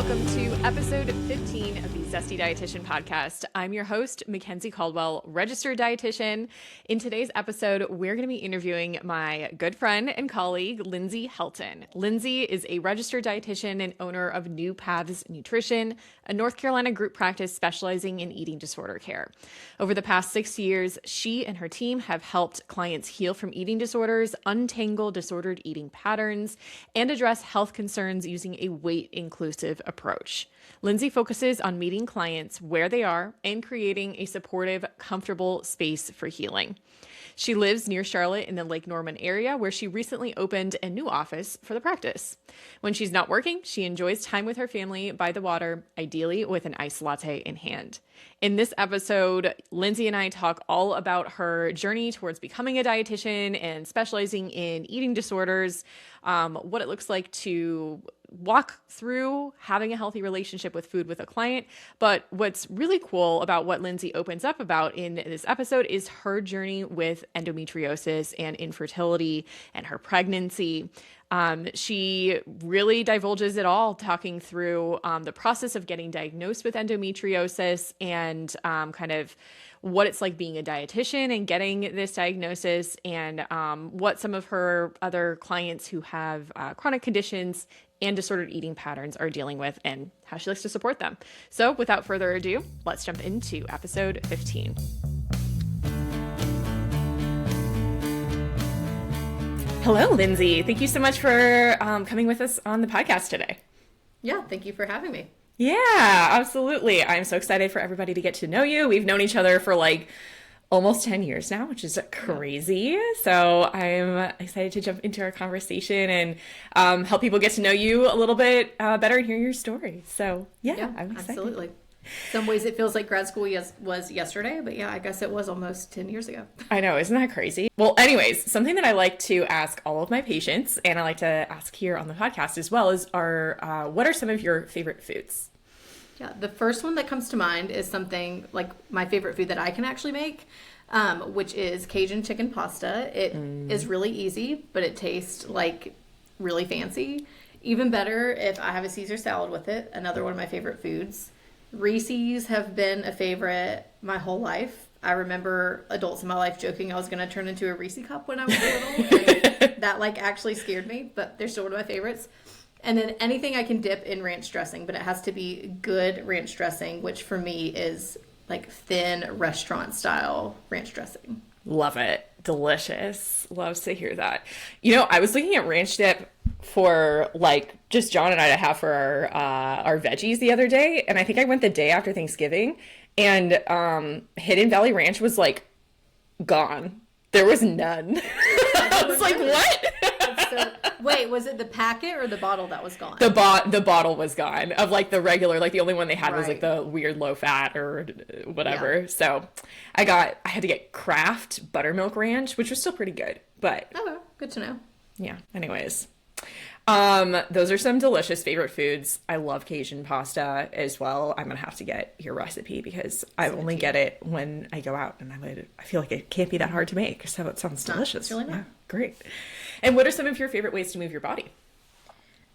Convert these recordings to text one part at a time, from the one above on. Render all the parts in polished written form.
welcome to episode 15 of the Zesty Dietitian Podcast. I'm your host, Mackenzie Caldwell, Registered Dietitian. In today's episode, we're going to be interviewing my good friend and colleague, Lindsay Helton. Lindsay is a registered dietitian and owner of New Paths Nutrition, a North Carolina group practice specializing in eating disorder care. Over the past 6 years, she and her team have helped clients heal from eating disorders, untangle disordered eating patterns, and address health concerns using a weight-inclusive approach. Lindsay focuses on meeting clients where they are and creating a supportive, comfortable space for healing. She lives near Charlotte in the Lake Norman area, where she recently opened a new office for the practice. When she's not working, she enjoys time with her family by the water, ideally with an iced latte in hand. In this episode, Lindsay and I talk all about her journey towards becoming a dietitian and specializing in eating disorders, what it looks like to walk through having a healthy relationship with food with a client. But what's really cool about what Lindsay opens up about in this episode is her journey with endometriosis and infertility and her pregnancy. She really divulges it all, talking through the process of getting diagnosed with endometriosis and kind of what it's like being a dietitian and getting this diagnosis, and what some of her other clients who have chronic conditions and disordered eating patterns are dealing with, and how she likes to support them. So without further ado, let's jump into episode 15. Hello, Lindsay. Thank you so much for coming with us on the podcast today. Yeah, thank you for having me. Yeah, absolutely. I'm so excited for everybody to get to know you. We've known each other for like almost 10 years now, which is crazy. So I'm excited to jump into our conversation and help people get to know you a little bit better and hear your story. So yeah, I'm excited. Absolutely. Some ways it feels like grad school was yesterday, but yeah, I guess it was almost 10 years ago. I know, isn't that crazy? Well, anyways, something that I like to ask all of my patients, and I like to ask here on the podcast as well, is what are some of your favorite foods? Yeah, the first one that comes to mind is something like my favorite food that I can actually make, which is Cajun chicken pasta. It is really easy, but it tastes like really fancy. Even better if I have a Caesar salad with it, another one of my favorite foods. Reese's have been a favorite my whole life. I remember adults in my life joking I was going to turn into a Reese cup when I was little, and that actually scared me, but they're still one of my favorites. And then anything I can dip in ranch dressing, but it has to be good ranch dressing, which for me is like thin restaurant style ranch dressing. Love it. Delicious. Loves to hear that. You know, I was looking at ranch dip for just John and I to have for our veggies the other day. And I think I went the day after Thanksgiving, and Hidden Valley Ranch was gone. There was none. I was like, what? Wait, was it the packet or the bottle that was gone? The bottle was gone of the regular, the only one they had was the weird low fat or whatever. Yeah. So I had to get Kraft buttermilk ranch, which was still pretty good, but. Oh, good to know. Yeah. Anyways, those are some delicious favorite foods. I love Cajun pasta as well. I'm going to have to get your recipe because I only get it when I go out, and I feel like it can't be that hard to make. So it sounds delicious. It's really not. Yeah, great. And what are some of your favorite ways to move your body?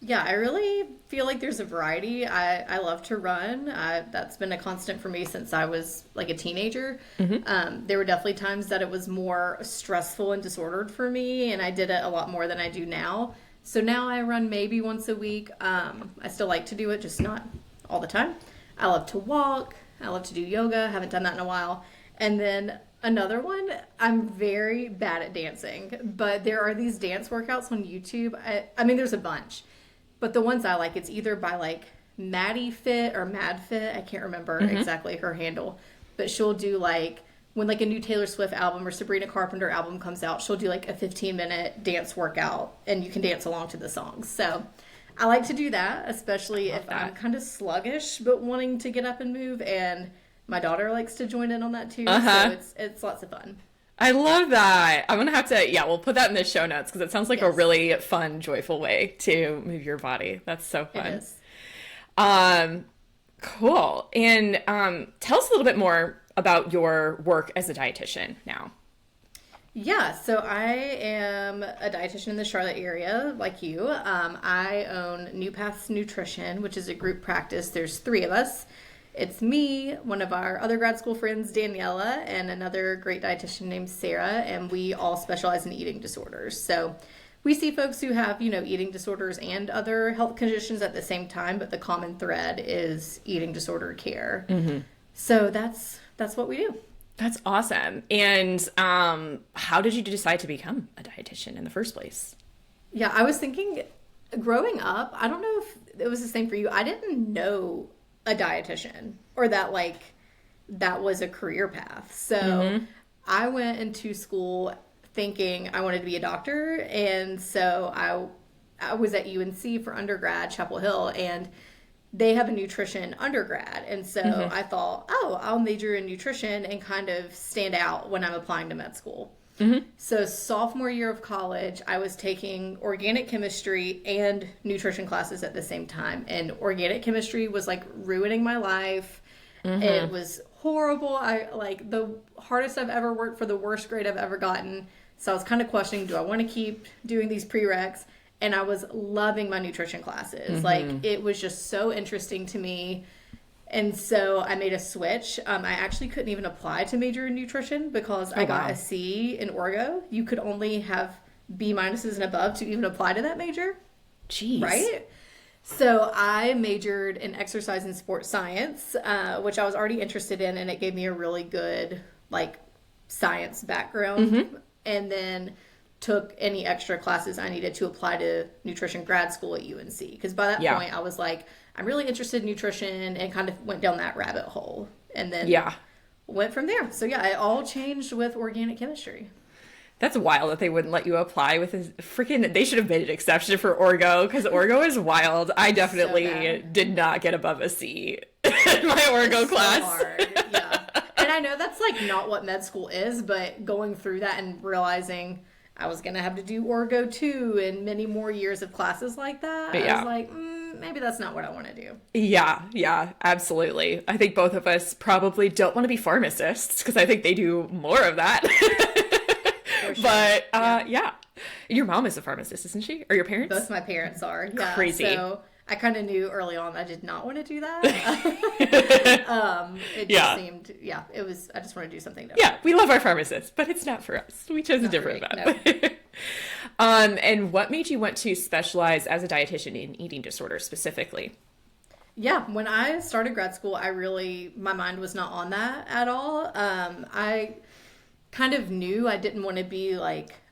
Yeah, I really feel like there's a variety. I love to run. That's been a constant for me since I was a teenager. Mm-hmm. There were definitely times that it was more stressful and disordered for me, and I did it a lot more than I do now. So now I run maybe once a week. I still like to do it, just not all the time. I love to walk. I love to do yoga. Haven't done that in a while. And then another one, I'm very bad at dancing, but there are these dance workouts on YouTube. I mean, there's a bunch, but the ones I like, it's either by Maddie Fit or Mad Fit. I can't remember exactly her handle, but she'll do when a new Taylor Swift album or Sabrina Carpenter album comes out, she'll do a 15-minute dance workout, and you can dance along to the songs. So I like to do that, especially if I'm kind of sluggish but wanting to get up and move, and my daughter likes to join in on that too. So it's lots of fun. I love that. I'm going to have to, we'll put that in the show notes because it sounds like a really fun, joyful way to move your body. That's so fun. It is. Cool. And tell us a little bit more about your work as a dietitian now. Yeah, so I am a dietitian in the Charlotte area, like you. I own New Paths Nutrition, which is a group practice. There's 3 of us. It's me, one of our other grad school friends, Daniela, and another great dietitian named Sarah, and we all specialize in eating disorders. So we see folks who have, eating disorders and other health conditions at the same time, but the common thread is eating disorder care. Mm-hmm. So that's what we do. That's awesome. And how did you decide to become a dietitian in the first place? Yeah, I was thinking, growing up, I don't know if it was the same for you. I didn't know a dietitian or that that was a career path. So I went into school thinking I wanted to be a doctor. And so I was at UNC for undergrad, Chapel Hill, and they have a nutrition undergrad. And so I thought, I'll major in nutrition and kind of stand out when I'm applying to med school. So sophomore year of college, I was taking organic chemistry and nutrition classes at the same time. And organic chemistry was ruining my life. It was horrible. The hardest I've ever worked for, the worst grade I've ever gotten. So I was kind of questioning, do I want to keep doing these prereqs? And I was loving my nutrition classes. It was just so interesting to me. And so I made a switch. I actually couldn't even apply to major in nutrition because I got a C in Orgo. You could only have B minuses and above to even apply to that major. Jeez. Right? So I majored in exercise and sports science, which I was already interested in, and it gave me a really good science background. And then took any extra classes I needed to apply to nutrition grad school at UNC. Because by that point, I was I'm really interested in nutrition, and kind of went down that rabbit hole. And then went from there. So yeah, it all changed with organic chemistry. That's wild that they wouldn't let you apply with they should have made an exception for Orgo, because Orgo is wild. I definitely did not get above a C in my Orgo class. So hard. Yeah. And I know that's not what med school is, but going through that and realizing I was going to have to do Orgo too, and many more years of classes like that. I was maybe that's not what I want to do. Yeah, absolutely. I think both of us probably don't want to be pharmacists, because I think they do more of that. For sure. But yeah. Your mom is a pharmacist, isn't she? Or your parents? Both my parents are. Yeah. Crazy. So I kind of knew early on I did not want to do that. It just seemed, it was, I just want to do something different. Yeah, we love our pharmacists, but it's not for us. We chose a different path. No. And what made you want to specialize as a dietitian in eating disorders specifically? Yeah, when I started grad school, my mind was not on that at all. I kind of knew I didn't want to be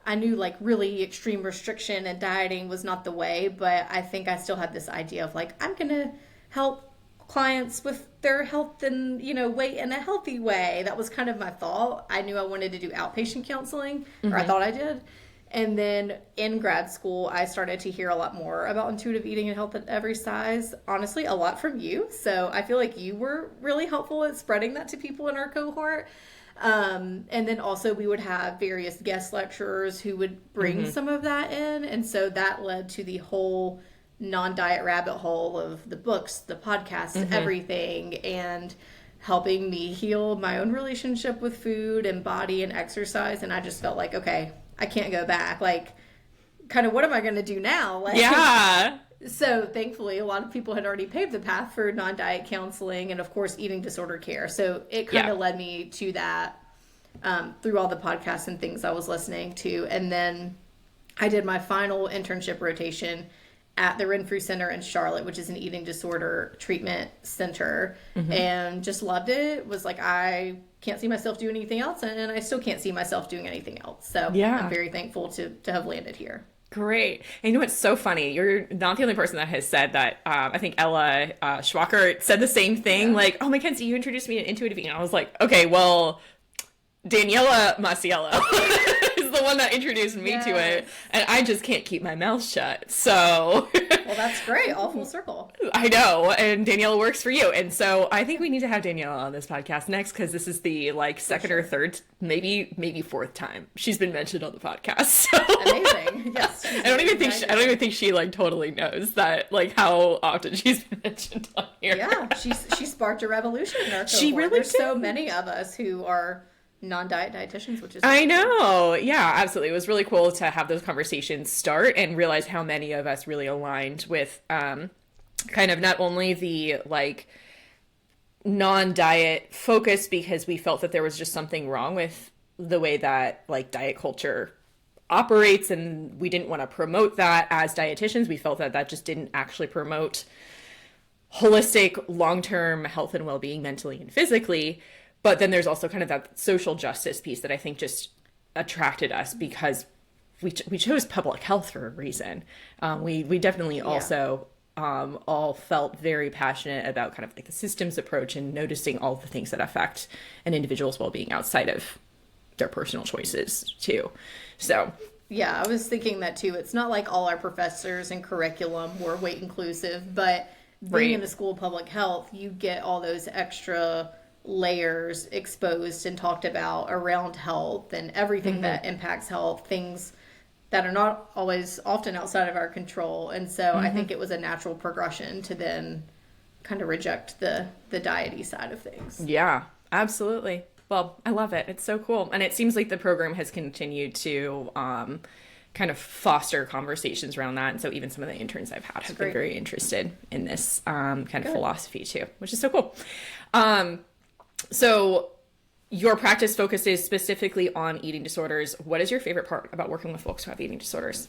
I knew really extreme restriction and dieting was not the way, but I think I still had this idea of I'm going to help clients with their health and, weight in a healthy way. That was kind of my thought. I knew I wanted to do outpatient counseling, or I thought I did. And then in grad school, I started to hear a lot more about intuitive eating and health at every size. Honestly, a lot from you. So I feel like you were really helpful at spreading that to people in our cohort. And then also we would have various guest lecturers who would bring some of that in. And so that led to the whole non-diet rabbit hole of the books, the podcasts, everything, and helping me heal my own relationship with food and body and exercise. And I just felt okay, I can't go back. Kind of what am I going to do now? So thankfully, a lot of people had already paved the path for non-diet counseling and, of course, eating disorder care. So it kind of led me to that through all the podcasts and things I was listening to. And then I did my final internship rotation at the Renfrew Center in Charlotte, which is an eating disorder treatment center, and just loved it. Was I can't see myself doing anything else, and I still can't see myself doing anything else. So I'm very thankful to have landed here. Great. And you know what's so funny? You're not the only person that has said that. I think Ella Schwacker said the same thing. Oh, Mackenzie, you introduced me to intuitive eating. I was like, okay, well, Daniela Masiello is the one that introduced me to it, and I just can't keep my mouth shut. So well, that's great. All full circle. I know, and Daniela works for you, and so I think we need to have Daniela on this podcast next, because this is the second or third, maybe fourth time she's been mentioned on the podcast. So amazing. Yes. I don't even think she totally knows that how often she's been mentioned on here. Yeah, she sparked a revolution in our cohort. She really There's did. so many of us who are non-diet dietitians, which is I know. Yeah, absolutely. It was really cool to have those conversations start and realize how many of us really aligned with kind of not only the like non-diet focus, because we felt that there was just something wrong with the way that like diet culture operates, and we didn't want to promote that as dietitians. We felt that that just didn't actually promote holistic long-term health and well-being mentally and physically. But then there's also kind of that social justice piece that I think just attracted us, because we chose public health for a reason. We definitely also all felt very passionate about kind of like the systems approach and noticing all the things that affect an individual's well-being outside of their personal choices too. So yeah, I was thinking that too. It's not like all our professors and curriculum were weight inclusive, but being in the School of Public Health, you get all those extra layers exposed and talked about around health and everything that impacts health, things that are not always often outside of our control. And so I think it was a natural progression to then kind of reject the diety side of things. Yeah, absolutely. Well, I love it. It's so cool. And it seems like the program has continued to kind of foster conversations around that. And so even some of the interns I've had have been very interested in this kind of philosophy too, which is so cool. So your practice focuses specifically on eating disorders. What is your favorite part about working with folks who have eating disorders?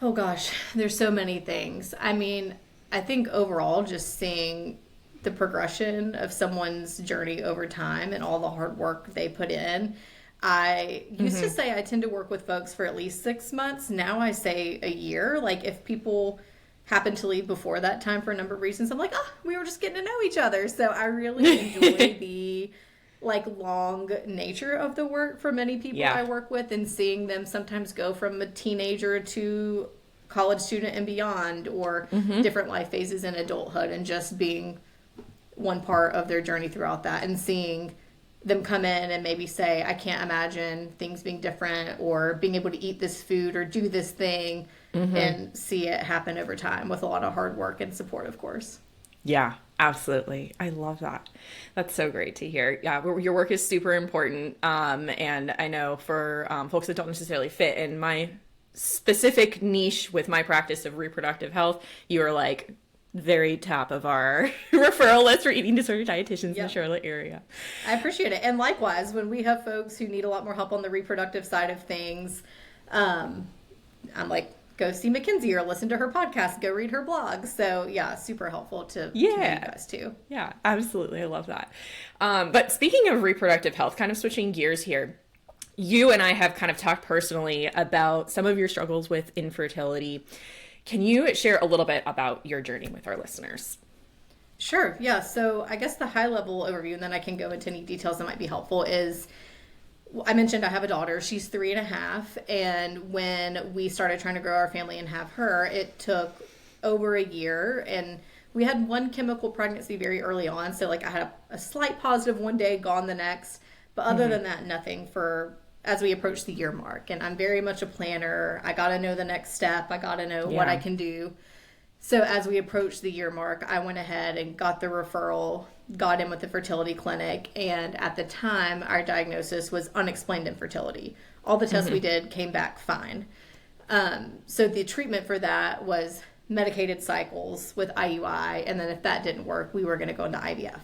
Oh gosh, there's so many things. I mean, I think overall just seeing the progression of someone's journey over time and all the hard work they put in. I used to say I tend to work with folks for at least 6 months. Now I say a year. Like if people happen to leave before that time for a number of reasons, I'm like, we were just getting to know each other. So I really enjoy the like long nature of the work for many people I work with, and seeing them sometimes go from a teenager to college student and beyond, or different life phases in adulthood, and just being one part of their journey throughout that, and seeing them come in and maybe say, I can't imagine things being different, or being able to eat this food or do this thing, and see it happen over time with a lot of hard work and support, of course. Yeah, absolutely. I love that. That's so great to hear. Yeah, your work is super important. And I know for folks that don't necessarily fit in my specific niche with my practice of reproductive health, you are like very top of our referral list for eating disorder dietitians in the Charlotte area. I appreciate it. And likewise, when we have folks who need a lot more help on the reproductive side of things, I'm like, go see Mackenzie or listen to her podcast, go read her blog. So yeah, super helpful to you guys too. Yeah, absolutely. I love that. But speaking of reproductive health, kind of switching gears here, you and I have kind of talked personally about some of your struggles with infertility. Can you share a little bit about your journey with our listeners? Sure. Yeah. So I guess the high level overview, and then I can go into any details that might be helpful, is I mentioned I have a daughter. She's 3.5. And when we started trying to grow our family and have her, it took over a year. And we had one chemical pregnancy very early on. So like I had a slight positive one day, gone the next. But other than that, nothing for as we approach the year mark. And I'm very much a planner. I got to know the next step. I got to know what I can do. So as we approached the year mark, I went ahead and got the referral, got in with the fertility clinic. And at the time, our diagnosis was unexplained infertility. All the tests we did came back fine. So the treatment for that was medicated cycles with IUI. And then if that didn't work, we were going to go into IVF.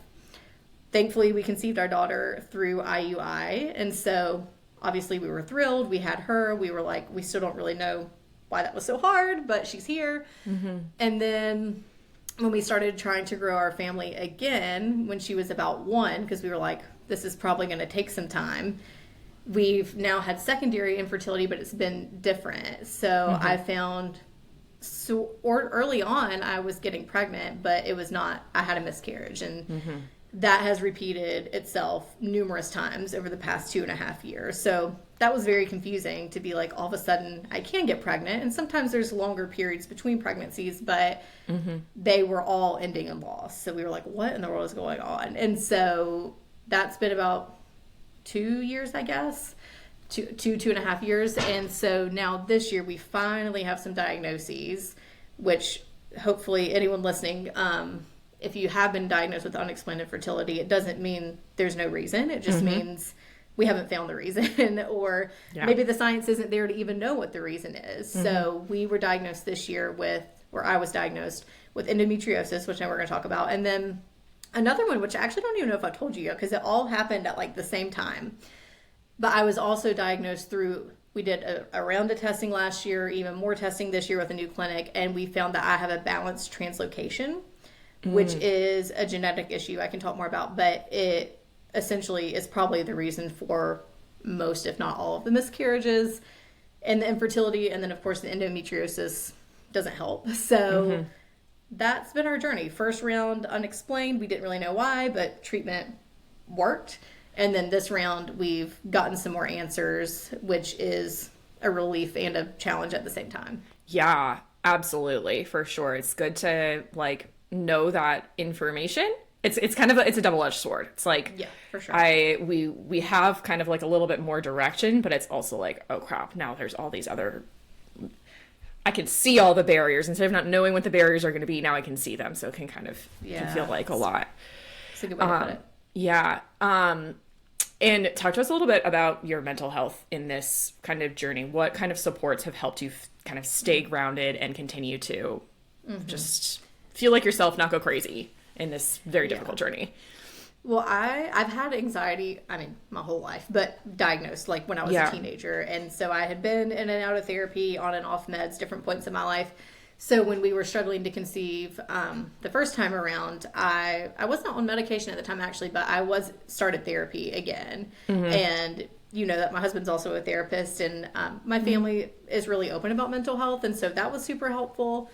Thankfully, we conceived our daughter through IUI. And so obviously we were thrilled. We had her. We were like, we still don't really know why that was so hard, but she's here. And then when we started trying to grow our family again, when she was about 1, because we were like, this is probably going to take some time. We've now had secondary infertility, but it's been different. So I found, early on, I was getting pregnant, but it was not, I had a miscarriage. And that has repeated itself numerous times over the past 2.5 years. So that was very confusing to be like, all of a sudden I can get pregnant. And sometimes there's longer periods between pregnancies, but they were all ending in loss. So we were like, what in the world is going on? And so that's been about 2 years, I guess, 2.5 years. And so now this year we finally have some diagnoses, which hopefully anyone listening, if you have been diagnosed with unexplained infertility, it doesn't mean there's no reason. It just means we haven't found the reason, or maybe the science isn't there to even know what the reason is. So we were diagnosed this year I was diagnosed with endometriosis, which now we're going to talk about. And then another one, which I actually don't even know if I told you yet, because it all happened at like the same time. But I was also diagnosed we did a round of testing last year, even more testing this year with a new clinic, and we found that I have a balanced translocation, which is a genetic issue I can talk more about, but it essentially is probably the reason for most, if not all, of the miscarriages and the infertility. And then, of course, the endometriosis doesn't help. So that's been our journey. First round, unexplained. We didn't really know why, but treatment worked. And then this round, we've gotten some more answers, which is a relief and a challenge at the same time. Yeah, absolutely. For sure. It's good to like know that information. It's kind of it's a double-edged sword. It's like, yeah, for sure. We have kind of like a little bit more direction, but it's also like, oh crap, now there's all these other, I can see all the barriers instead of not knowing what the barriers are going to be. Now I can see them. So it can kind of can feel like a lot. It's a good way to put it. Yeah. And talk to us a little bit about your mental health in this kind of journey. What kind of supports have helped you kind of stay grounded and continue to just feel like yourself, not go crazy in this very difficult journey? Well, I've had anxiety, my whole life, but diagnosed like when I was a teenager. And so I had been in and out of therapy, on and off meds, different points in my life. So when we were struggling to conceive the first time around, I was not on medication at the time, actually, but I started therapy again. And you know that my husband's also a therapist, and my family is really open about mental health. And so that was super helpful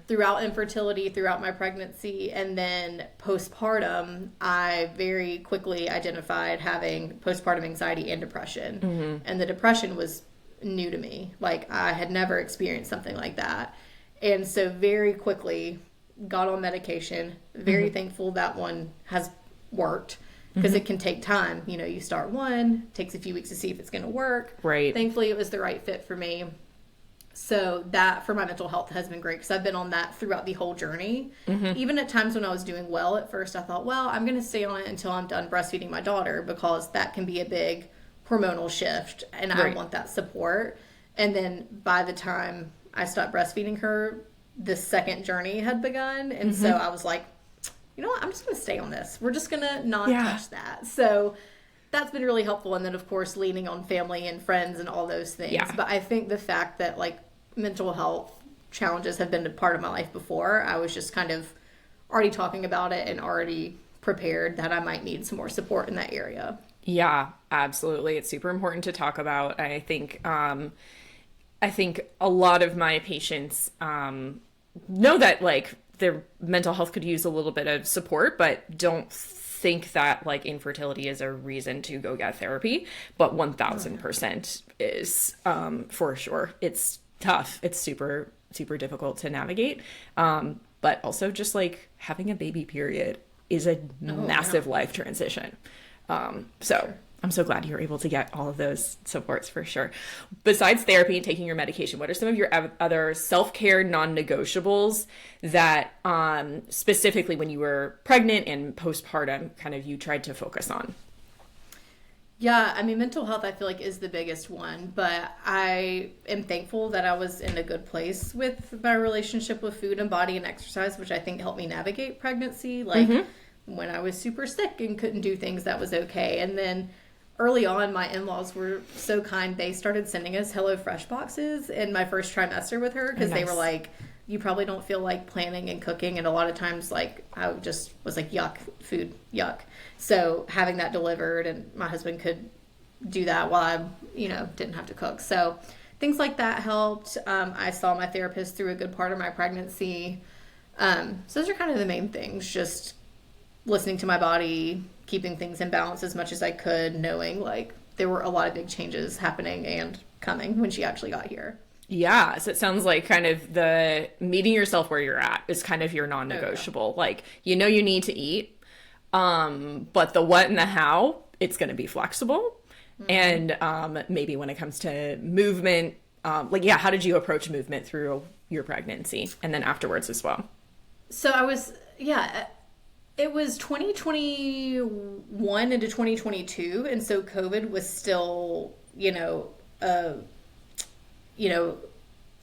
throughout infertility, throughout my pregnancy. And then postpartum, I very quickly identified having postpartum anxiety and depression. And the depression was new to me. Like, I had never experienced something like that. And so very quickly got on medication. Very thankful that one has worked, because it can take time. You know, you start one, takes a few weeks to see if it's going to work. Right. Thankfully, it was the right fit for me. So that, for my mental health, has been great, because I've been on that throughout the whole journey. Even at times when I was doing well at first, I thought, well, I'm going to stay on it until I'm done breastfeeding my daughter, because that can be a big hormonal shift, and I want that support. And then by the time I stopped breastfeeding her, the second journey had begun. And so I was like, you know what, I'm just going to stay on this. We're just going to not touch that. So that's been really helpful. And then, of course, leaning on family and friends and all those things. Yeah. But I think the fact that, like, mental health challenges have been a part of my life before, I was just kind of already talking about it and already prepared that I might need some more support in that area. Yeah, absolutely. It's super important to talk about. I think a lot of my patients know that, like, their mental health could use a little bit of support, but don't think that, like, infertility is a reason to go get therapy. But 1000% is, for sure. It's tough. It's super, super difficult to navigate. But also just, like, having a baby period is a massive life transition. So I'm so glad you were able to get all of those supports, for sure. Besides therapy and taking your medication, what are some of your other self-care non-negotiables that specifically when you were pregnant and postpartum kind of you tried to focus on? Yeah, I mean, mental health, I feel like, is the biggest one, but I am thankful that I was in a good place with my relationship with food and body and exercise, which I think helped me navigate pregnancy. Like, when I was super sick and couldn't do things, that was okay. And then early on, my in-laws were so kind. They started sending us HelloFresh boxes in my first trimester with her, because they were like, you probably don't feel like planning and cooking. And a lot of times, like, I just was like, yuck, food, yuck. So having that delivered, and my husband could do that while I, didn't have to cook. So things like that helped. I saw my therapist through a good part of my pregnancy. So those are kind of the main things, just listening to my body, keeping things in balance as much as I could, knowing, like, there were a lot of big changes happening and coming when she actually got here. Yeah, so it sounds like kind of the meeting yourself where you're at is kind of your non-negotiable. Like, you need to eat, but the what and the how, it's going to be flexible. And maybe when it comes to movement, how did you approach movement through your pregnancy and then afterwards as well? So I was, It was 2021 into 2022, and so COVID was still,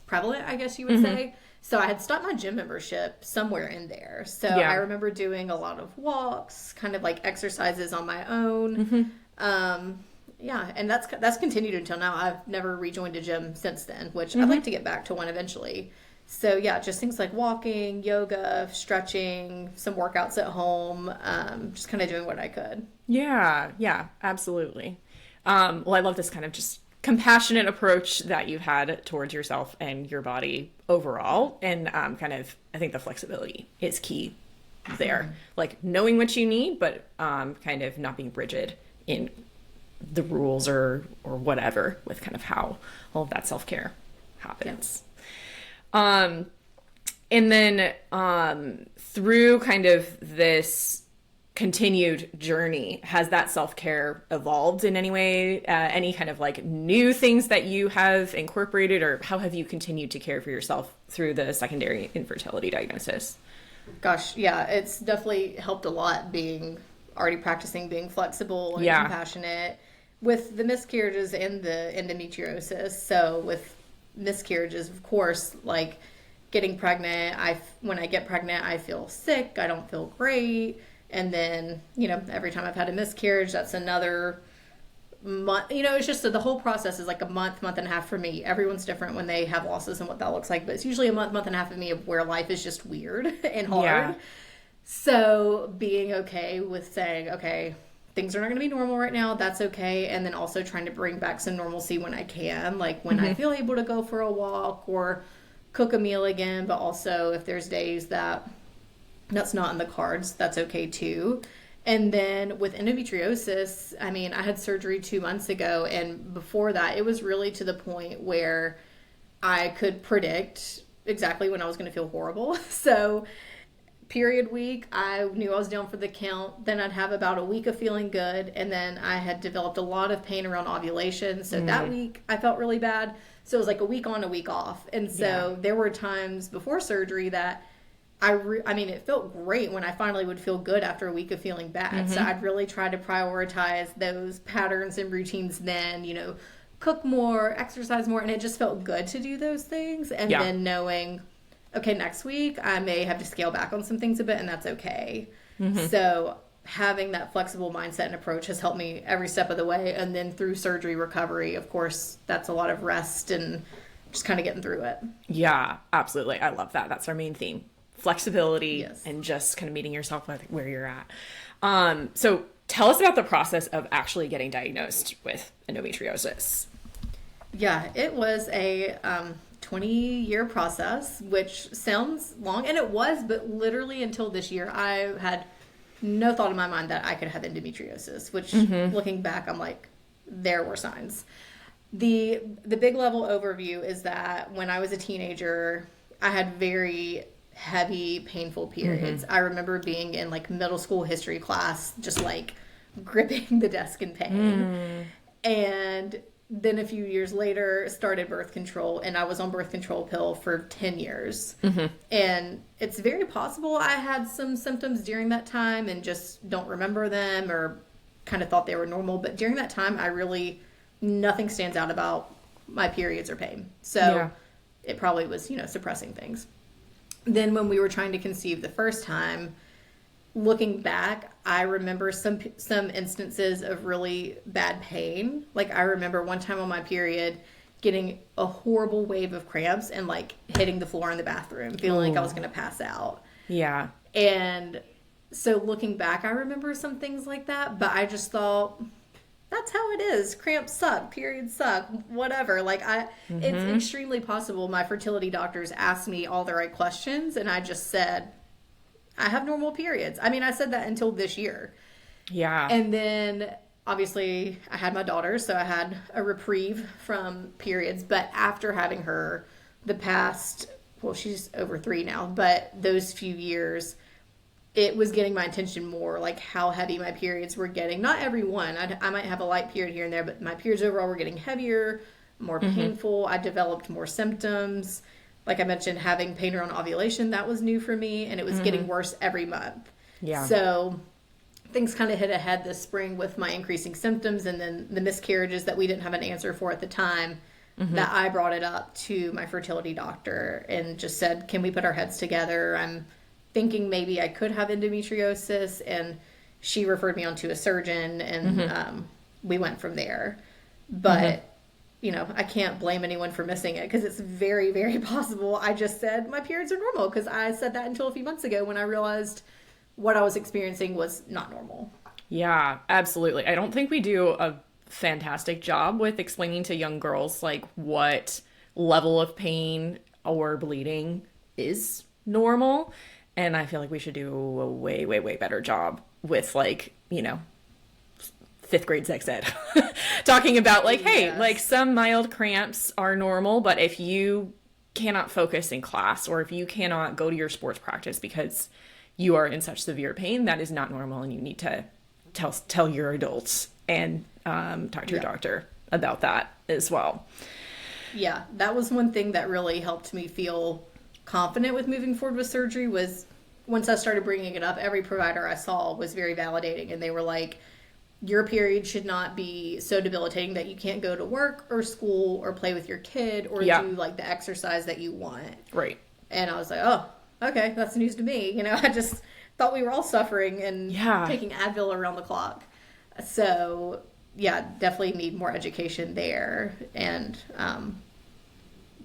prevalent, I guess you would say. So I had stopped my gym membership somewhere in there. So I remember doing a lot of walks, kind of like exercises on my own. And that's continued until now. I've never rejoined a gym since then, which I'd like to get back to one eventually. So yeah, just things like walking, yoga, stretching, some workouts at home, just kind of doing what I could. Yeah, absolutely. Well, I love this kind of just compassionate approach that you've had towards yourself and your body overall. And kind of, I think the flexibility is key there. Like knowing what you need, but kind of not being rigid in the rules or whatever with kind of how all of that self-care happens. And then through kind of this continued journey, has that self-care evolved in any way? Any kind of like new things that you have incorporated, or how have you continued to care for yourself through the secondary infertility diagnosis? Gosh, yeah, it's definitely helped a lot being flexible and compassionate with the miscarriages and the endometriosis. So with miscarriages, of course, like getting pregnant, when I get pregnant, I feel sick, I don't feel great. And then, every time I've had a miscarriage, that's another month. It's just that the whole process is like a month and a half for me. Everyone's different when they have losses and what that looks like, but it's usually a month and a half of me of where life is just weird and hard. Yeah. So being okay with saying, okay, things are not going to be normal right now, that's okay. And then also trying to bring back some normalcy when I can, like when I feel able to go for a walk or cook a meal again, but also if there's days that's not in the cards, that's okay too. And then with endometriosis, I had surgery 2 months ago, and before that, it was really to the point where I could predict exactly when I was going to feel horrible. So period week, I knew I was down for the count. Then I'd have about a week of feeling good, and then I had developed a lot of pain around ovulation. So that week, I felt really bad. So it was like a week on, a week off. And so there were times before surgery that it felt great when I finally would feel good after a week of feeling bad. So I'd really try to prioritize those patterns and routines then, cook more, exercise more, and it just felt good to do those things. And then knowing, okay, next week I may have to scale back on some things a bit, and that's okay. So having that flexible mindset and approach has helped me every step of the way. And then through surgery recovery, of course, that's a lot of rest and just kind of getting through it. Yeah, absolutely. I love that. That's our main theme. Flexibility and just kind of meeting yourself with where you're at. So tell us about the process of actually getting diagnosed with endometriosis. Yeah, it was a 20-year process, which sounds long, and it was, but literally until this year, I had no thought in my mind that I could have endometriosis, which looking back, I'm like, there were signs. The big level overview is that when I was a teenager, I had very heavy, painful periods. I remember being in like middle school history class, just like gripping the desk in pain. And then a few years later started birth control, and I was on birth control pill for 10 years. And it's very possible I had some symptoms during that time and just don't remember them or kind of thought they were normal. But during that time, nothing stands out about my periods or pain. So it probably was, suppressing things. Then when we were trying to conceive the first time, looking back, I remember some instances of really bad pain. Like I remember one time on my period getting a horrible wave of cramps and like hitting the floor in the bathroom, feeling like I was going to pass out. Yeah. And so looking back, I remember some things like that, but I just thought, that's how it is. Cramps suck. Periods suck. Whatever. It's extremely possible my fertility doctors asked me all the right questions, and I just said, I have normal periods. I said that until this year. Yeah. And then, obviously, I had my daughter, so I had a reprieve from periods. But after having her, she's over 3 now, but those few years, it was getting my attention more, like how heavy my periods were getting. Not every one. I might have a light period here and there, but my periods overall were getting heavier, more painful. I developed more symptoms. Like I mentioned, having pain around ovulation, that was new for me, and it was getting worse every month. Yeah. So things kind of hit ahead this spring with my increasing symptoms and then the miscarriages that we didn't have an answer for at the time. That I brought it up to my fertility doctor and just said, can we put our heads together? I'm thinking maybe I could have endometriosis. And she referred me on to a surgeon, and we went from there. But, you know, I can't blame anyone for missing it because it's very, very possible. I just said my periods are normal because I said that until a few months ago when I realized what I was experiencing was not normal. Yeah, absolutely. I don't think we do a fantastic job with explaining to young girls like what level of pain or bleeding is normal. And I feel like we should do a way, way, way better job with, like, you know, 5th grade sex ed talking about like, hey, like some mild cramps are normal, but if you cannot focus in class or if you cannot go to your sports practice because you are in such severe pain, that is not normal, and you need to tell your adults and talk to your doctor about that as well. Yeah, that was one thing that really helped me feel confident with moving forward with surgery. Was once I started bringing it up, every provider I saw was very validating, and they were like, your period should not be so debilitating that you can't go to work or school or play with your kid or do like the exercise that you want. Right. And I was like, oh, okay, that's news to me. You know, I just thought we were all suffering and taking Advil around the clock. So yeah, definitely need more education there. And,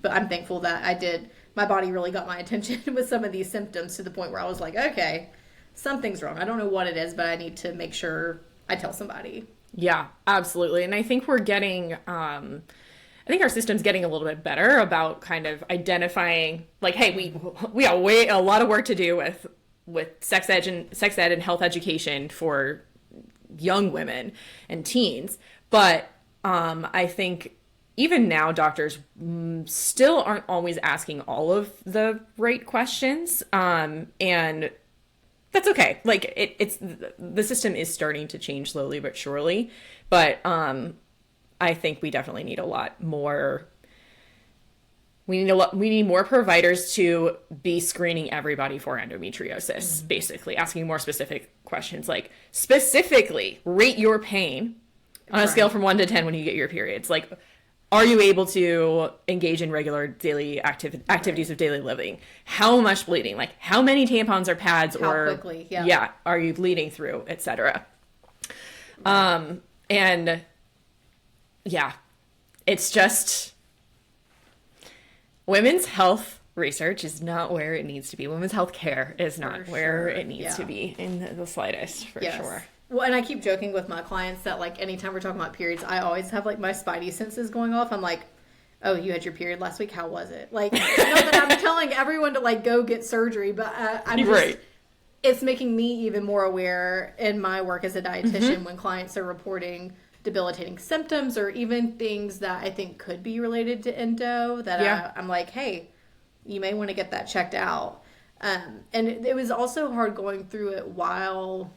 but I'm thankful that I did. My body really got my attention with some of these symptoms to the point where I was like, okay, something's wrong. I don't know what it is, but I need to make sure I tell somebody. Yeah, absolutely. And I think we're getting, I think our system's getting a little bit better about kind of identifying like, hey, we got a lot of work to do with sex ed and health education for young women and teens. But I think even now doctors still aren't always asking all of the right questions. And that's okay. Like it's the system is starting to change slowly but surely. But I think we definitely need a lot more. We need more providers to be screening everybody for endometriosis, basically asking more specific questions, like specifically rate your pain on a scale from 1 to 10 when you get your periods. Like, are you able to engage in regular daily activities of daily living? How much bleeding? Like, how many tampons or pads how quickly? Are you bleeding through, etc. And yeah, it's just women's health research is not where it needs to be. Women's health care is not where it needs to be in the slightest, for sure. Well, and I keep joking with my clients that, like, anytime we're talking about periods, I always have, like, my spidey senses going off. I'm like, oh, you had your period last week? How was it? Like, not that I'm telling everyone to, like, go get surgery, but I'm just, it's making me even more aware in my work as a dietitian when clients are reporting debilitating symptoms or even things that I think could be related to endo that I'm like, hey, you may want to get that checked out. And it was also hard going through it while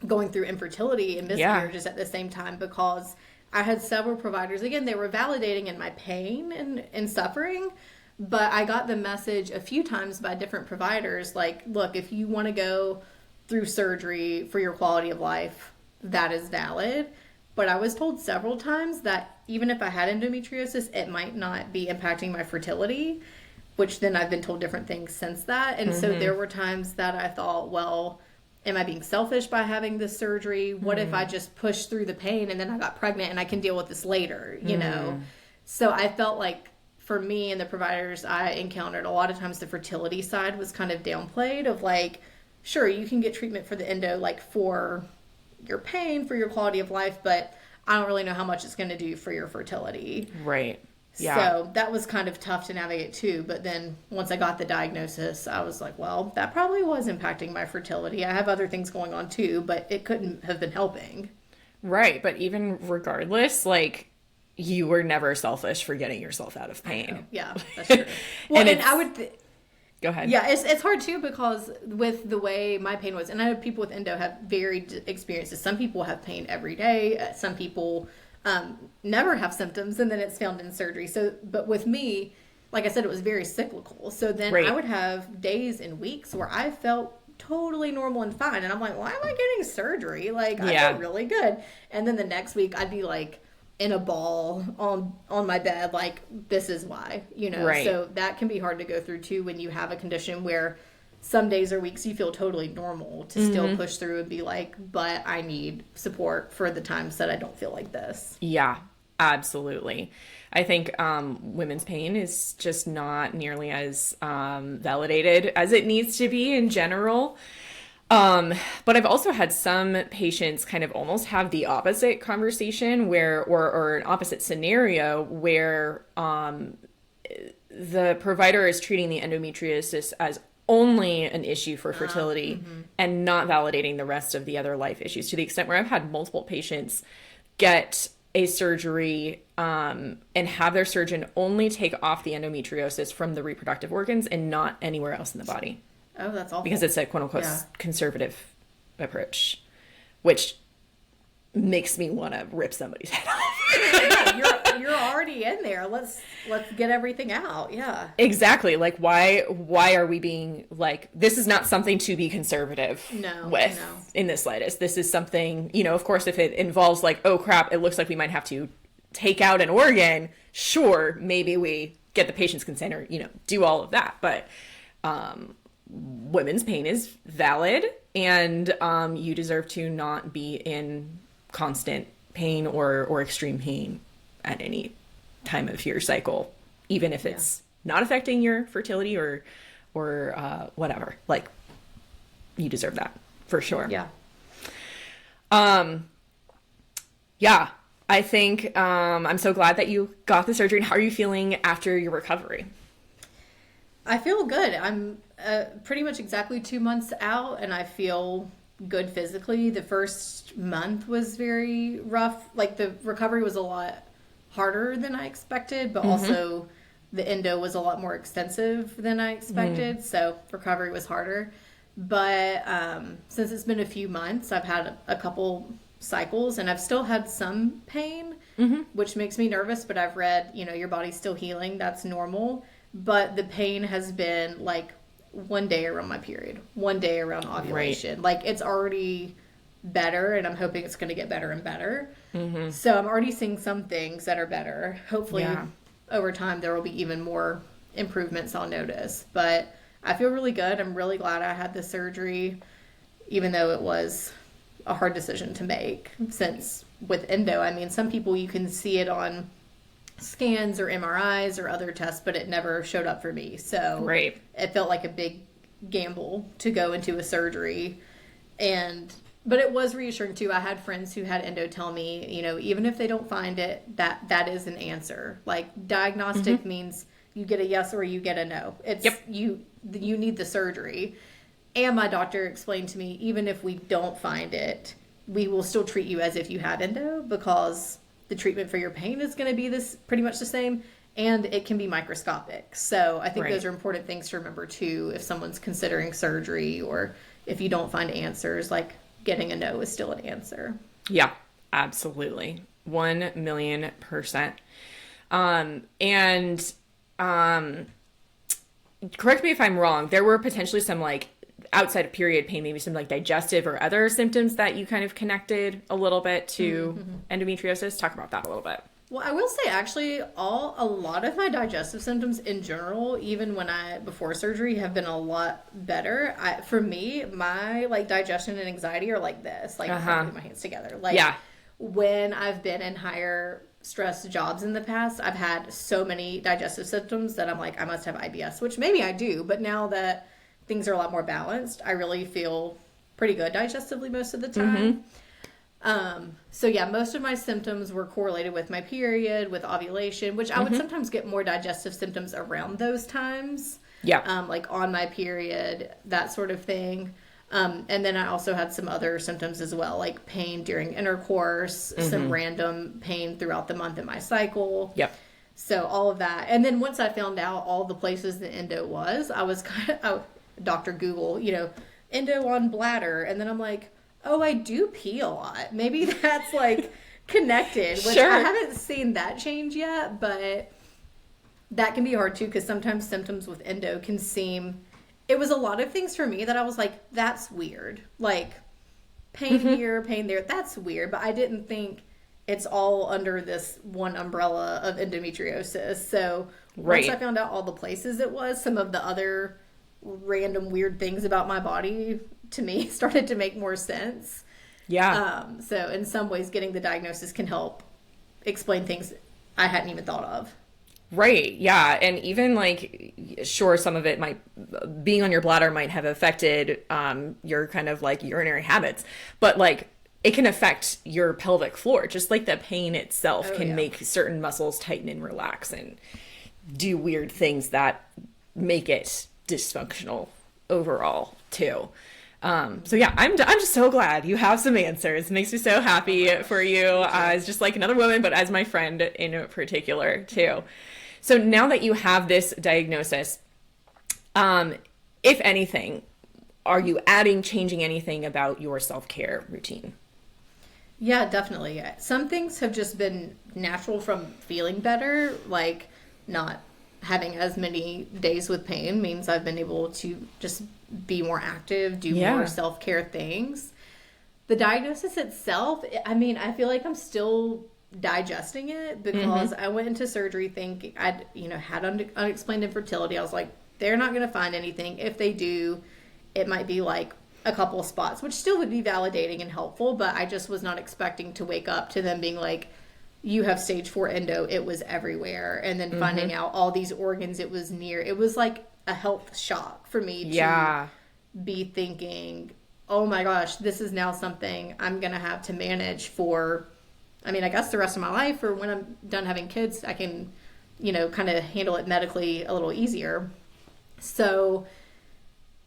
going through infertility and miscarriages at the same time, because I had several providers, again, they were validating in my pain and suffering, but I got the message a few times by different providers, like, look, if you want to go through surgery for your quality of life, that is valid. But I was told several times that even if I had endometriosis, it might not be impacting my fertility, which then I've been told different things since that. And so there were times that I thought, well, am I being selfish by having this surgery? What if I just push through the pain and then I got pregnant and I can deal with this later, you know? So I felt like for me and the providers I encountered, a lot of times the fertility side was kind of downplayed of like, sure, you can get treatment for the endo, like for your pain, for your quality of life, but I don't really know how much it's going to do for your fertility. Right. Yeah. So that was kind of tough to navigate too. But then once I got the diagnosis, I was like, well, that probably was impacting my fertility. I have other things going on too, but it couldn't have been helping. Right. But even regardless, like, you were never selfish for getting yourself out of pain. Yeah, that's true. Well, and I would... Go ahead. Yeah, it's hard too, because with the way my pain was, and I know people with endo have varied experiences. Some people have pain every day. Some people never have symptoms, and then it's found in surgery. So, but with me, like I said, it was very cyclical. So then I would have days and weeks where I felt totally normal and fine. And I'm like, why am I getting surgery? Like, I Yeah. feel really good. And then the next week I'd be like in a ball on my bed, like, this is why, you know? Right. So that can be hard to go through too when you have a condition where some days or weeks you feel totally normal to still push through and be like, but I need support for the times that I don't feel like this. Yeah, absolutely. I think women's pain is just not nearly as validated as it needs to be in general. But I've also had some patients kind of almost have the opposite conversation where, or an opposite scenario where the provider is treating the endometriosis as only an issue for fertility and not validating the rest of the other life issues, to the extent where I've had multiple patients get a surgery and have their surgeon only take off the endometriosis from the reproductive organs and not anywhere else in the body. Oh, that's awful. Because it's a quote unquote conservative approach, which makes me want to rip somebody's head off. Yeah, you're already in there. Let's get everything out. Yeah. Exactly. Like, why are we being like, this is not something to be conservative with in the slightest. This is something, you know, of course, if it involves like, oh crap, it looks like we might have to take out an organ. Sure. Maybe we get the patient's consent or, you know, do all of that. But, women's pain is valid, and, you deserve to not be in constant pain or extreme pain at any time of your cycle, even if it's not affecting your fertility or whatever. Like, you deserve that for sure. Yeah. Yeah, I think I'm so glad that you got the surgery. And how are you feeling after your recovery? I feel good. I'm pretty much exactly 2 months out, and I feel good physically. The first month was very rough. Like, the recovery was a lot harder than I expected, but also the endo was a lot more extensive than I expected. So recovery was harder. But since it's been a few months, I've had a couple cycles, and I've still had some pain, which makes me nervous. But I've read, you know, your body's still healing. That's normal. But the pain has been like 1 day around my period, 1 day around ovulation. Like, it's already better, and I'm hoping it's going to get better and better. So I'm already seeing some things that are better. Hopefully over time there will be even more improvements I'll notice. But I feel really good. I'm really glad I had the surgery, even though it was a hard decision to make. Since with endo, I mean, some people you can see it on scans or MRIs or other tests, but it never showed up for me. So it felt like a big gamble to go into a surgery. But it was reassuring too. I had friends who had endo tell me, you know, even if they don't find it, that is an answer. Like, diagnostic means you get a yes or you get a no. It's you need the surgery. And my doctor explained to me, even if we don't find it, we will still treat you as if you had endo, because the treatment for your pain is going to be pretty much the same, and it can be microscopic. So I think those are important things to remember too, if someone's considering surgery, or if you don't find answers, like getting a no is still an answer. Yeah, absolutely. 1,000,000%. Correct me if I'm wrong, there were potentially some like outside of period pain, maybe some like digestive or other symptoms that you kind of connected a little bit to endometriosis. Talk about that a little bit. Well, I will say actually a lot of my digestive symptoms in general, even before surgery, have been a lot better. For me, my like digestion and anxiety are like this, like putting my hands together. Like when I've been in higher stress jobs in the past, I've had so many digestive symptoms that I'm like, I must have IBS, which maybe I do, but now that things are a lot more balanced, I really feel pretty good digestively most of the time. So yeah, most of my symptoms were correlated with my period, with ovulation, which I would sometimes get more digestive symptoms around those times. Like on my period, that sort of thing. And then I also had some other symptoms as well, like pain during intercourse, some random pain throughout the month in my cycle. So all of that. And then once I found out all the places the endo was, I was kind of, Dr. Google, you know, endo on bladder. And then I'm like, oh, I do pee a lot. Maybe that's like connected, which I haven't seen that change yet, but that can be hard too, because sometimes symptoms with endo can seem it was a lot of things for me that I was like, that's weird. Like, pain here, pain there, that's weird. But I didn't think it's all under this one umbrella of endometriosis. So once I found out all the places it was, some of the other random weird things about my body, to me, started to make more sense. Yeah. So in some ways, getting the diagnosis can help explain things I hadn't even thought of. Right. Yeah. And even like, sure, some of it might, being on your bladder might have affected your kind of like urinary habits, but like it can affect your pelvic floor. Just like the pain itself can make certain muscles tighten and relax and do weird things that make it dysfunctional overall too. So yeah, I'm just so glad you have some answers. It makes me so happy for you as just like another woman, but as my friend in particular too. So now that you have this diagnosis, if anything, are you changing anything about your self-care routine? Yeah, definitely. Some things have just been natural from feeling better, like not having as many days with pain means I've been able to just be more active, do more self-care things. The diagnosis itself, I mean, I feel like I'm still digesting it because I went into surgery thinking I'd, had unexplained infertility. I was like, they're not going to find anything. If they do, it might be like a couple of spots, which still would be validating and helpful, but I just was not expecting to wake up to them being like, you have stage 4 endo. It was everywhere. And then finding out all these organs it was near. It was like a health shock for me to be thinking, oh my gosh, this is now something I'm going to have to manage for, I mean, I guess the rest of my life, or when I'm done having kids, I can, kind of handle it medically a little easier. So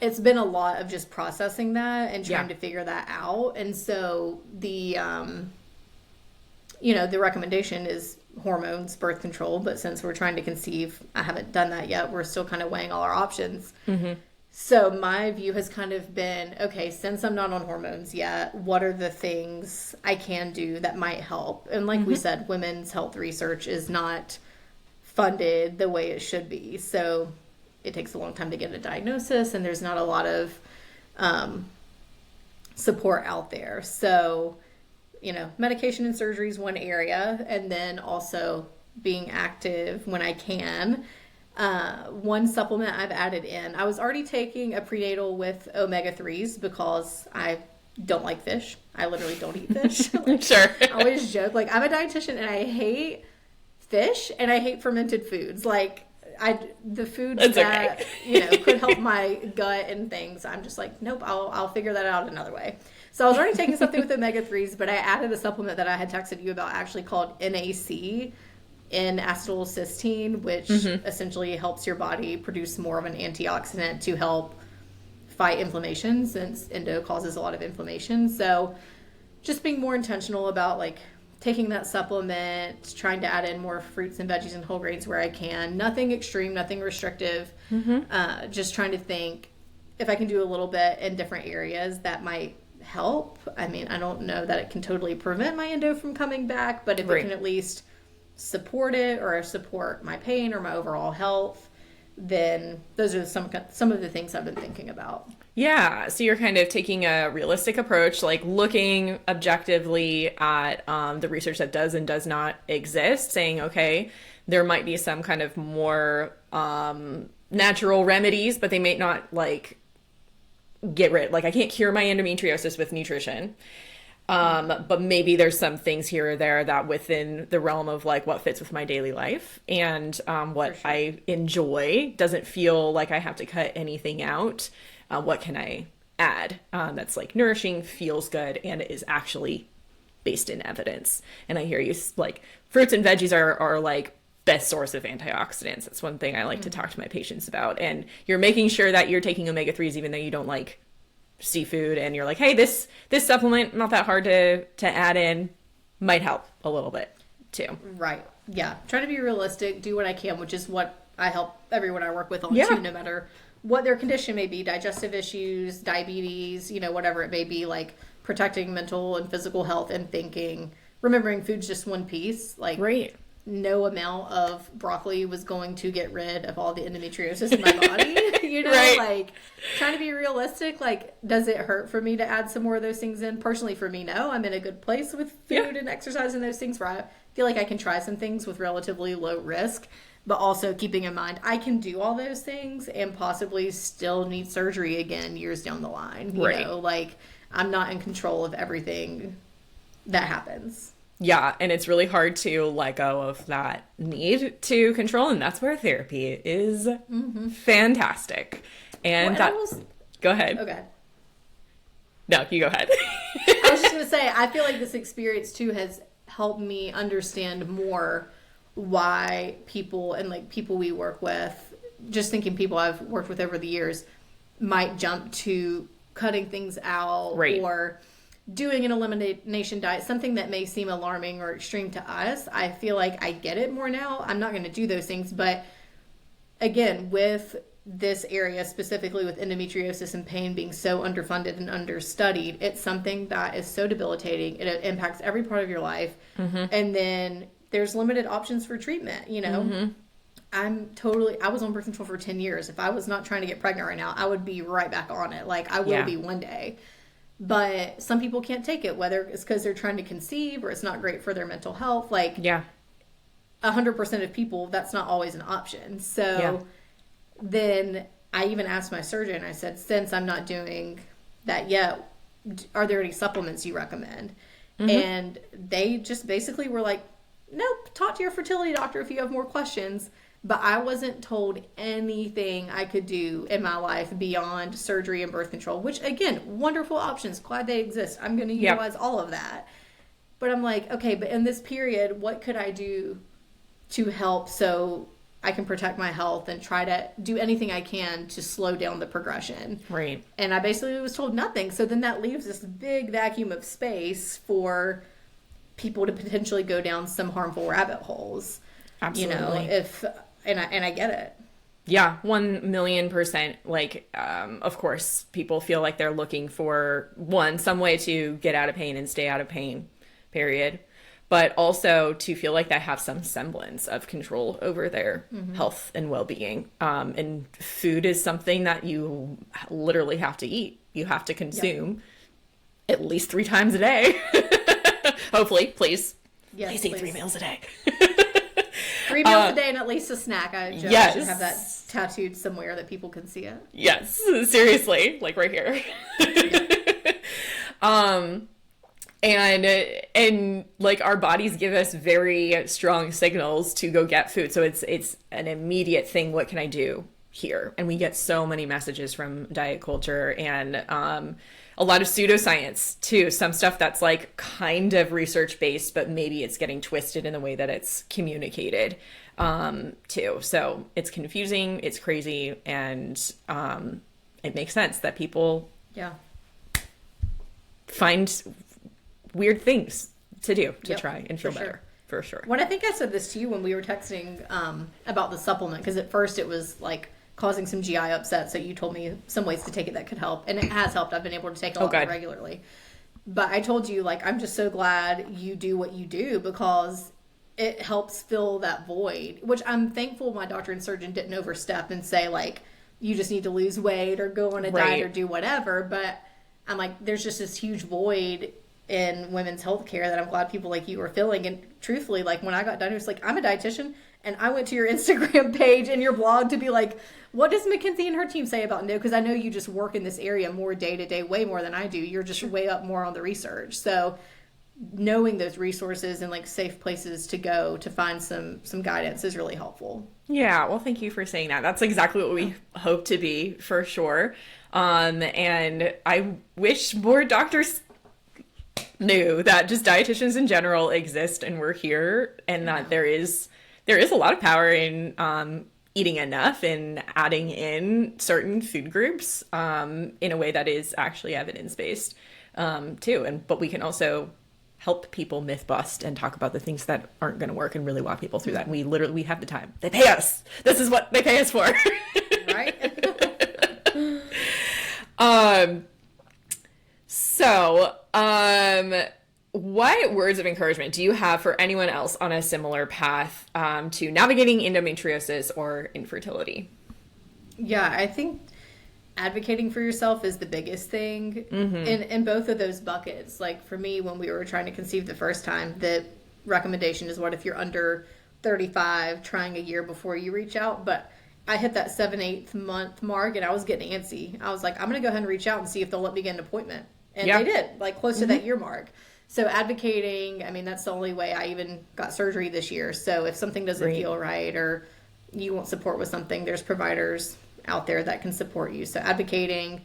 it's been a lot of just processing that and trying to figure that out. And so the, the recommendation is hormones, birth control. But since we're trying to conceive, I haven't done that yet. We're still kind of weighing all our options. So my view has kind of been, okay, since I'm not on hormones yet, what are the things I can do that might help? And like we said, women's health research is not funded the way it should be. So it takes a long time to get a diagnosis, and there's not a lot of support out there. So, medication and surgery is one area, and then also being active when I can. One supplement I've added in, I was already taking a prenatal with omega-3s because I don't like fish. I literally don't eat fish. Sure. I always joke, like, I'm a dietitian and I hate fish and I hate fermented foods. Like, the foods that, could help my gut and things, I'm just like, nope, I'll figure that out another way. So I was already taking something with omega-3s, but I added a supplement that I had texted you about actually called NAC, N-acetylcysteine, which essentially helps your body produce more of an antioxidant to help fight inflammation, since endo causes a lot of inflammation. So just being more intentional about like taking that supplement, trying to add in more fruits and veggies and whole grains where I can. Nothing extreme, nothing restrictive. Just trying to think if I can do a little bit in different areas that might help. I mean, I don't know that it can totally prevent my endo from coming back, but if it can at least support it or support my pain or my overall health, then those are some of the things I've been thinking about. Yeah. So you're kind of taking a realistic approach, like looking objectively at the research that does and does not exist, saying, okay, there might be some kind of more natural remedies, but they may not like get rid. Like I can't cure my endometriosis with nutrition. But maybe there's some things here or there that within the realm of like what fits with my daily life and what I enjoy, doesn't feel like I have to cut anything out. What can I add that's like nourishing, feels good, and is actually based in evidence? And I hear you, like fruits and veggies are like best source of antioxidants. That's one thing I like to talk to my patients about. And you're making sure that you're taking omega-3s even though you don't like seafood, and you're like, hey, this supplement, not that hard to add in, might help a little bit too. Right. Yeah. Try to be realistic, do what I can, which is what I help everyone I work with on too, no matter what their condition may be, digestive issues, diabetes, whatever it may be, like protecting mental and physical health and thinking, remembering food's just one piece. Like no amount of broccoli was going to get rid of all the endometriosis in my body. You know, Right. like trying to be realistic. Like, does it hurt for me to add some more of those things in? Personally, for me, no. I'm in a good place with food and exercise and those things where I feel like I can try some things with relatively low risk, but also keeping in mind I can do all those things and possibly still need surgery again years down the line. You know, like I'm not in control of everything that happens. Yeah, and it's really hard to let go of that need to control, and that's where therapy is fantastic. And go ahead. Okay. No, you go ahead. I was just going to say, I feel like this experience too has helped me understand more why people and like people we work with, just thinking people I've worked with over the years, might jump to cutting things out or doing an elimination diet, something that may seem alarming or extreme to us. I feel like I get it more now. I'm not going to do those things. But again, with this area, specifically with endometriosis and pain being so underfunded and understudied, it's something that is so debilitating. It impacts every part of your life. And then there's limited options for treatment, you know. I was on birth control for 10 years. If I was not trying to get pregnant right now, I would be right back on it. Like I will be one day. But some people can't take it, whether it's because they're trying to conceive or it's not great for their mental health. Like 100% of people, that's not always an option. So then I even asked my surgeon, I said, since I'm not doing that yet, are there any supplements you recommend? And they just basically were like, nope, talk to your fertility doctor if you have more questions. But I wasn't told anything I could do in my life beyond surgery and birth control, which again, wonderful options. Glad they exist. I'm going to utilize all of that. But I'm like, okay, but in this period, what could I do to help so I can protect my health and try to do anything I can to slow down the progression? Right. And I basically was told nothing. So then that leaves this big vacuum of space for people to potentially go down some harmful rabbit holes. Absolutely. You know, and I get it. Yeah, 1,000,000%. Like, of course, people feel like they're looking for some way to get out of pain and stay out of pain, period. But also to feel like they have some semblance of control over their health and well-being. And food is something that you literally have to eat. You have to consume at least 3 times a day. Hopefully, please. Yes, please eat 3 meals a day. 3 meals a day and at least a snack. I should have that tattooed somewhere that people can see it. Yes, seriously, like right here. And like our bodies give us very strong signals to go get food. So it's an immediate thing. What can I do here? And we get so many messages from diet culture and a lot of pseudoscience too. Some stuff that's like kind of research based, but maybe it's getting twisted in the way that it's communicated too. So it's confusing, it's crazy, and it makes sense that people find weird things to do to try and feel better. For sure. When I think I said this to you when we were texting about the supplement, because at first it was like causing some GI upset, so you told me some ways to take it that could help, and it has helped. I've been able to take a lot more regularly. But I told you, like, I'm just so glad you do what you do because it helps fill that void, which I'm thankful my doctor and surgeon didn't overstep and say, like, you just need to lose weight or go on a diet or do whatever. But I'm like, there's just this huge void in women's health care that I'm glad people like you are filling. And truthfully, like, when I got diagnosed, like, I'm a dietitian, and I went to your Instagram page and your blog to be like, what does Mackenzie and her team say about Endo? Because I know you just work in this area more day to day, way more than I do. You're just way up more on the research. So knowing those resources and like safe places to go to find some guidance is really helpful. Yeah, well, thank you for saying that. That's exactly what we hope to be, for sure. And I wish more doctors knew that just dietitians in general exist and we're here, and that there is a lot of power in eating enough and adding in certain food groups in a way that is actually evidence-based too. But we can also help people myth bust and talk about the things that aren't going to work and really walk people through that. And we have the time. They pay us. This is what they pay us for. Right? What words of encouragement do you have for anyone else on a similar path to navigating endometriosis or infertility? Yeah, I think advocating for yourself is the biggest thing in both of those buckets. Like for me, when we were trying to conceive the first time, the recommendation is what if you're under 35, trying a year before you reach out. But I hit that 7-8 month mark and I was getting antsy. I was like, I'm going to go ahead and reach out and see if they'll let me get an appointment. And they did, like close to that year mark. So advocating, I mean, that's the only way I even got surgery this year. So if something doesn't feel right or you want support with something, there's providers out there that can support you. So advocating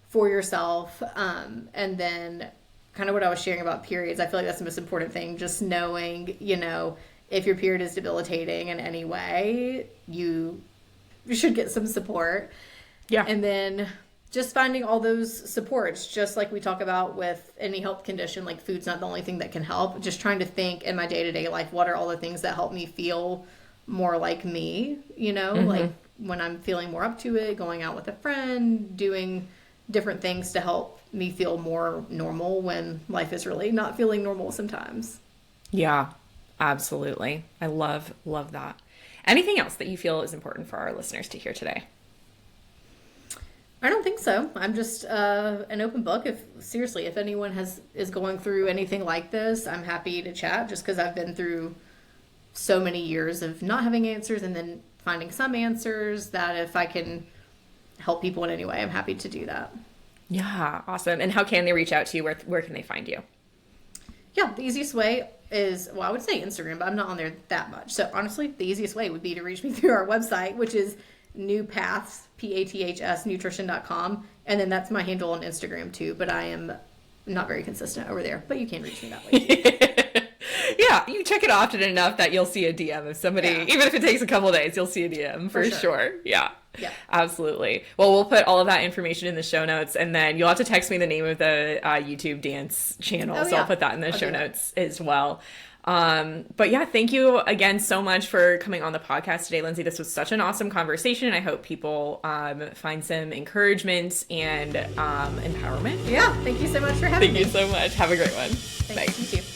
for yourself, and then kind of what I was sharing about periods, I feel like that's the most important thing. Just knowing, you know, if your period is debilitating in any way, you should get some support. Yeah. And then just finding all those supports, just like we talk about with any health condition, like food's not the only thing that can help. Just trying to think in my day-to-day life, what are all the things that help me feel more like me, you know, like when I'm feeling more up to it, going out with a friend, doing different things to help me feel more normal when life is really not feeling normal sometimes. Yeah, absolutely. I love that. Anything else that you feel is important for our listeners to hear today? I don't think so. I'm just an open book. If anyone is going through anything like this, I'm happy to chat just because I've been through so many years of not having answers and then finding some answers that if I can help people in any way, I'm happy to do that. Yeah, awesome. And how can they reach out to you? Where can they find you? Yeah, the easiest way is, well, I would say Instagram, but I'm not on there that much. So honestly, the easiest way would be to reach me through our website, which is newpaths, PATHS, nutrition.com. And then that's my handle on Instagram too, but I am not very consistent over there, but you can reach me that way. Yeah, you check it often enough that you'll see a DM of somebody, even if it takes a couple of days, you'll see a DM for sure. Yeah, absolutely. Well, we'll put all of that information in the show notes, and then you'll have to text me the name of the YouTube dance channel. I'll put that in the show notes as well. But yeah, thank you again so much for coming on the podcast today, Lindsay. This was such an awesome conversation. I hope people find some encouragement and empowerment. Yeah, thank you so much for having me. Thank you so much. Have a great one. Thanks. Bye. You too.